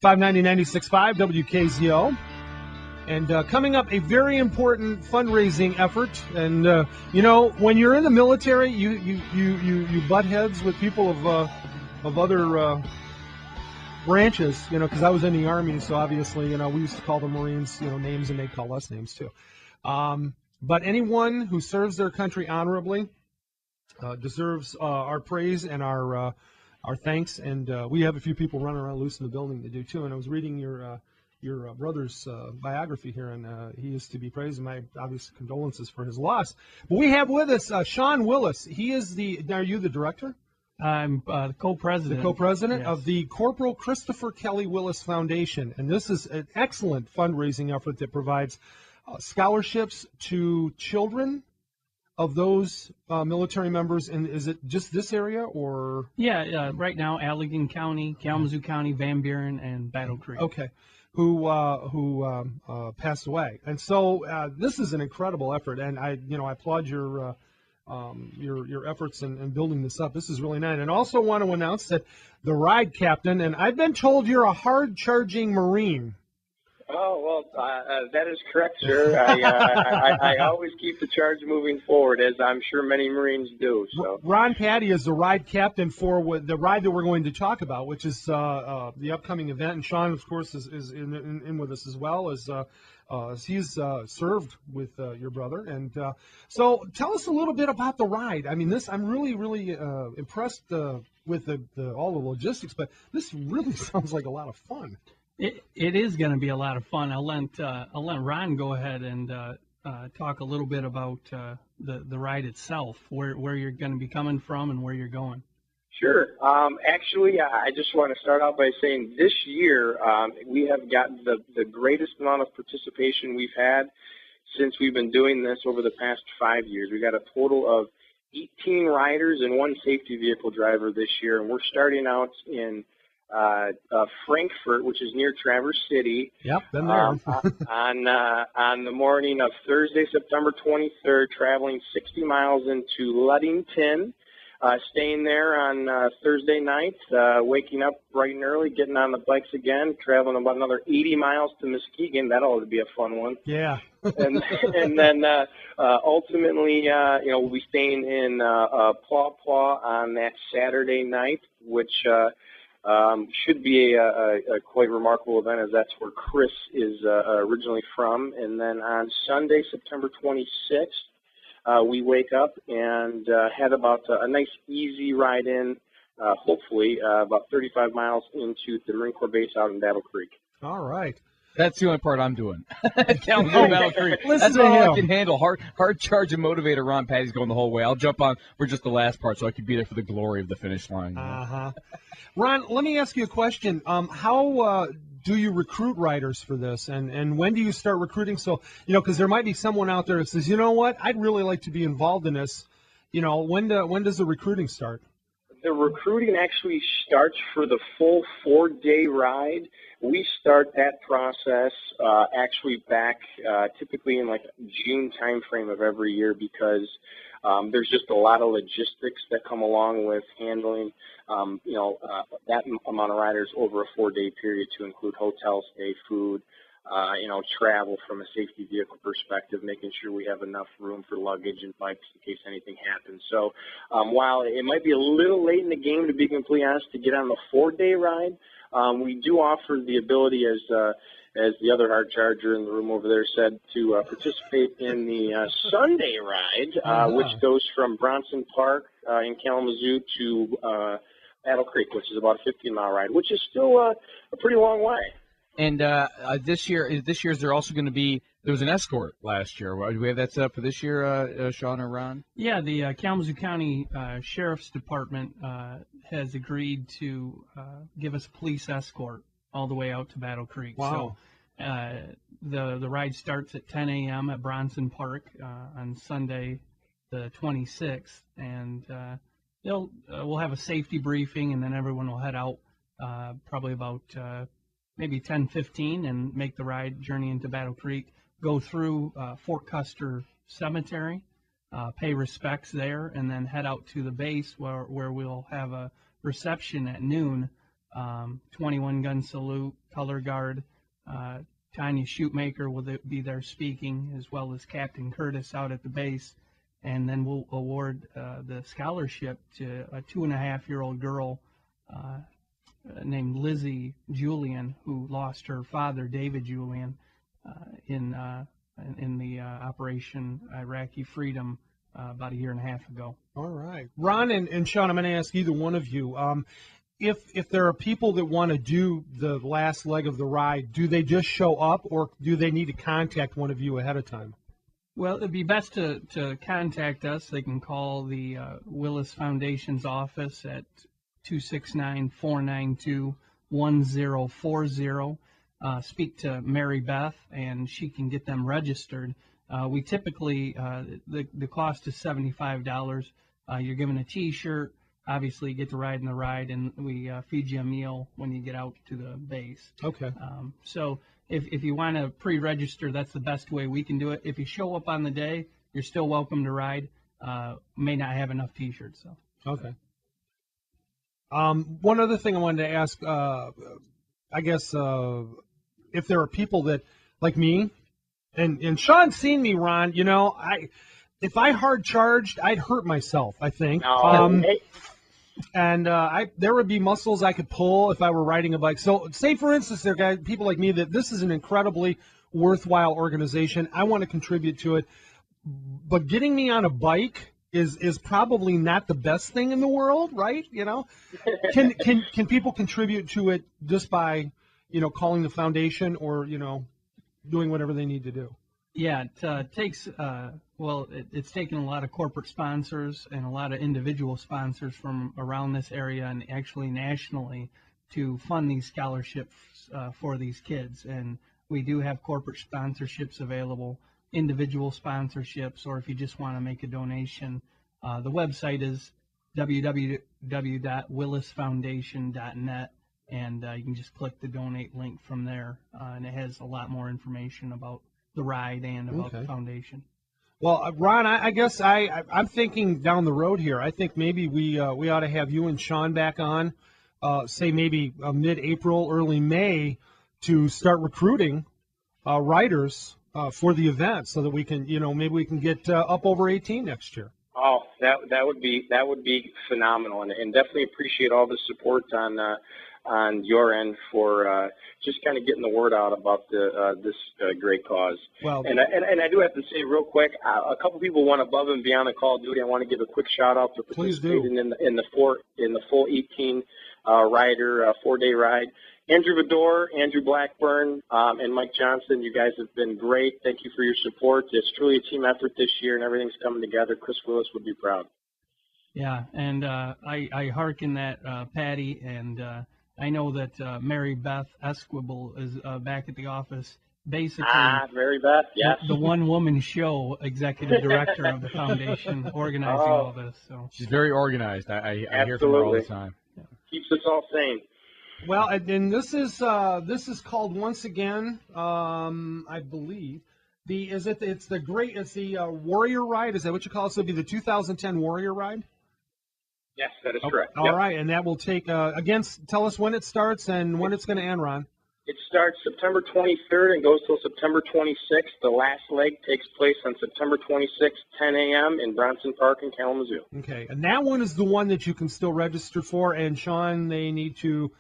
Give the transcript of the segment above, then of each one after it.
590-96.5 WKZO. And coming up, a very important fundraising effort. And when you're in the military, you butt heads with people of other branches. Because I was in the Army, so obviously, we used to call the Marines, names, and they call us names too. But anyone who serves their country honorably deserves our praise and our thanks. And we have a few people running around loose in the building that do too. And I was reading your brother's biography here, and he is to be praised, and my obvious condolences for his loss. But we have with us Sean Willis. He is are you the director? I'm the co-president. The co-president yes. of the Corporal Christopher Kelly Willis Foundation. And this is an excellent fundraising effort that provides scholarships to children of those military members. And is it just this area, or? Yeah, right now, Allegan County, Kalamazoo County, Van Buren, and Battle Creek. Okay. Who passed away. And so this is an incredible effort, and I applaud your efforts in building this up. This is really nice. And also want to announce that the ride captain, and I've been told you're a hard-charging Marine. Oh, well, that is correct, sir. I always keep the charge moving forward, as I'm sure many Marines do. So Ron Patty is the ride captain for the ride that we're going to talk about, which is the upcoming event. And Sean, of course, is in with us as well, as he's served with your brother. And so tell us a little bit about the ride. I mean, I'm really, really impressed with all the logistics, but this really sounds like a lot of fun. It is going to be a lot of fun. I'll let Ron go ahead and talk a little bit about the ride itself, where you're going to be coming from and where you're going. Sure. Actually, I just want to start out by saying this year we have gotten the greatest amount of participation we've had since we've been doing this over the past 5 years. We got a total of 18 riders and 1 safety vehicle driver this year, and we're starting out in Frankfort, which is near Traverse City. Yep, been there. on the morning of Thursday, September 23rd, traveling 60 miles into Ludington, staying there on Thursday night, waking up bright and early, getting on the bikes again, traveling about another 80 miles to Muskegon. That ought to be a fun one. Yeah. and then ultimately, we'll be staying in Paw Paw on that Saturday night, which should be a quite remarkable event, as that's where Chris is originally from. And then on Sunday, September 26th, we wake up and head about a nice easy ride in, hopefully about 35 miles into the Marine Corps base out in Battle Creek. All right. That's the only part I'm doing. Kalamazoo Battle Creek. That's to all him. I can handle. Hard charge and motivator. Ron Patty's going the whole way. I'll jump on for just the last part so I can be there for the glory of the finish line. Ron, let me ask you a question. How do you recruit riders for this, and when do you start recruiting? So, because there might be someone out there that says, you know what, I'd really like to be involved in this. When does the recruiting start? The recruiting actually starts for the full 4-day ride. We start that process actually back typically in like June timeframe of every year, because there's just a lot of logistics that come along with handling that amount of riders over a 4-day period, to include hotel stay, food, travel from a safety vehicle perspective, making sure we have enough room for luggage and bikes in case anything happens. So while it might be a little late in the game, to be completely honest, to get on the 4-day ride, we do offer the ability, as the other hard charger in the room over there said, to participate in the Sunday ride, which goes from Bronson Park in Kalamazoo to Battle Creek, which is about a 15-mile ride, which is still a pretty long way. And this year is there also going to be? There was an escort last year. Do we have that set up for this year, Sean or Ron? Yeah, the Kalamazoo County Sheriff's Department has agreed to give us a police escort all the way out to Battle Creek. Wow. So the ride starts at 10 a.m. at Bronson Park on Sunday, the 26th, and we'll have a safety briefing, and then everyone will head out probably about maybe 10:15 and make the ride journey into Battle Creek, go through Fort Custer Cemetery, pay respects there, and then head out to the base where we'll have a reception at noon 21 gun salute, color guard. Tanya Shootmaker will be there speaking, as well as Captain Curtis out at the base. And then we'll award the scholarship to a 2.5-year-old girl named Lizzie Julian, who lost her father, David Julian, in the Operation Iraqi Freedom about 1.5 years ago. All right. Ron and Sean, I'm going to ask either one of you. If there are people that want to do the last leg of the ride, do they just show up, or do they need to contact one of you ahead of time? Well, it'd be best to contact us. They can call the Willis Foundation's office at 269-492-1040. Speak to Mary Beth, and she can get them registered. We typically, the cost is $75. You're given a T-shirt. Obviously, you get to ride in the ride, and we feed you a meal when you get out to the base. Okay. So if you want to pre-register, that's the best way we can do it. If you show up on the day, you're still welcome to ride. May not have enough T-shirts, so. Okay. One other thing I wanted to ask, I guess, if there are people that, like me, and Sean's seen me, Ron, you know, if I hard charged, I'd hurt myself, I think. And there would be muscles I could pull if I were riding a bike. So say, for instance, there are people like me that this is an incredibly worthwhile organization. I want to contribute to it. But getting me on a bike is probably not the best thing in the world, right? You know, can people contribute to it just by, you know, calling the foundation or, you know, doing whatever they need to do? Yeah, it takes, it's taken a lot of corporate sponsors and a lot of individual sponsors from around this area and actually nationally to fund these scholarships for these kids. And we do have corporate sponsorships available, individual sponsorships, or if you just want to make a donation, the website is www.willisfoundation.net, and you can just click the donate link from there, and it has a lot more information about the ride and about the foundation. Well, Ron, I guess I'm thinking down the road here. I think maybe we ought to have you and Sean back on, say maybe mid-April, early May, to start recruiting riders for the event, so that we can, you know, maybe we can get up over 18 next year. Oh, that would be phenomenal, and definitely appreciate all the support on your end for just kind of getting the word out about this great cause. Well, and I do have to say real quick, a couple people went above and beyond the Call of Duty. I want to give a quick shout out for participating in the full 18 rider 4-day ride. Andrew Vidor, Andrew Blackburn, and Mike Johnson, you guys have been great. Thank you for your support. It's truly a team effort this year, and everything's coming together. Chris Willis would be proud. Yeah, and I hearken that, Patty, and I know that Mary Beth Esquibel is back at the office. Basically, Mary Beth, yes. The one-woman show executive director of the foundation, organizing all this. So she's very organized. I hear from her all the time. Yeah. Keeps us all sane. Well, and this is called, once again, I believe, it's the Warrior Ride. Is that what you call it? So it'll be the 2010 Warrior Ride? Yes, that is correct. All right, and that will take, again, tell us when it starts and when it's going to end, Ron. It starts September 23rd and goes till September 26th. The last leg takes place on September 26th, 10 a.m. in Bronson Park in Kalamazoo. Okay, and that one is the one that you can still register for. And, Sean, they need to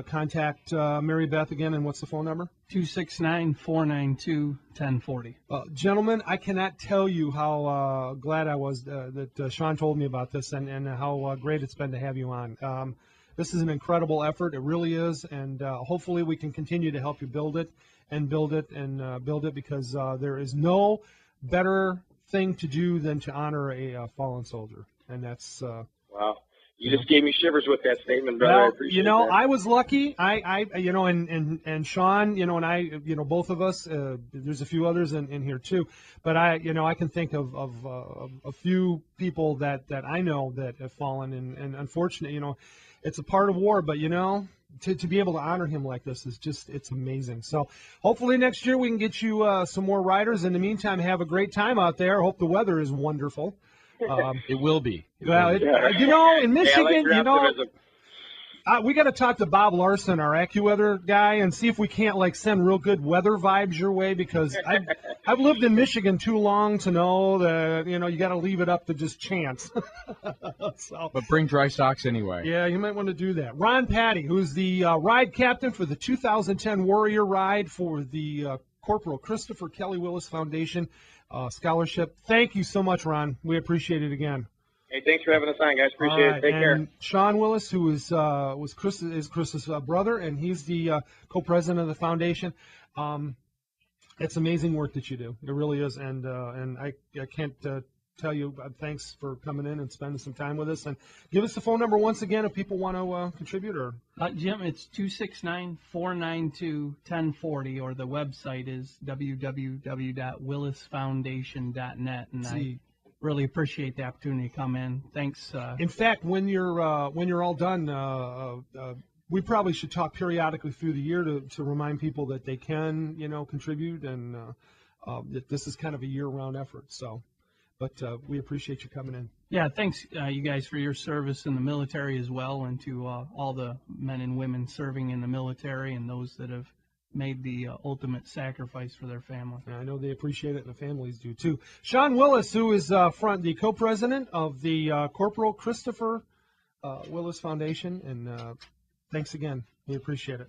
contact Mary Beth again, and what's the phone number? 269-492-1040. Gentlemen, I cannot tell you how glad I was that Sean told me about this, and how great it's been to have you on. This is an incredible effort. It really is, and hopefully we can continue to help you build it, because there is no better thing to do than to honor a fallen soldier, and that's wow. You just gave me shivers with that statement, brother. Well, I appreciate that. I was lucky. I and Sean, and I, both of us. There's a few others in here too, but I can think of a few people that I know that have fallen, and unfortunately, it's a part of war. But to be able to honor him like this is it's amazing. So hopefully next year we can get you some more riders. In the meantime, have a great time out there. Hope the weather is wonderful. It will be. In Michigan, We got to talk to Bob Larson, our AccuWeather guy, and see if we can't send real good weather vibes your way, because I've lived in Michigan too long to know that you got to leave it up to just chance. So, But bring dry socks anyway. yeah, you might want to do that. Ron Patty, who's the ride captain for the 2010 Warrior Ride for the Corporal Christopher Kelly Willis Foundation Scholarship. Thank you so much, Ron. We appreciate it again. Hey, thanks for having us on, guys. Appreciate it. Take care. And Sean Willis, who is Chris's brother, and he's the co-president of the foundation. It's amazing work that you do. It really is, and I can't tell you thanks for coming in and spending some time with us. And give us the phone number once again if people want to contribute. Or Jim, it's 269-492-1040, or the website is www.willisfoundation.net. And I really appreciate the opportunity to come in. Thanks. In fact, when you're all done, we probably should talk periodically through the year to remind people that they can, contribute, and that this is kind of a year-round effort. So, but we appreciate you coming in. Yeah, thanks, you guys, for your service in the military as well, and to all the men and women serving in the military and those that have made the ultimate sacrifice for their family. And I know they appreciate it, and the families do too. Sean Willis, who is the co-president of the Corporal Christopher Willis Foundation, and thanks again. We appreciate it.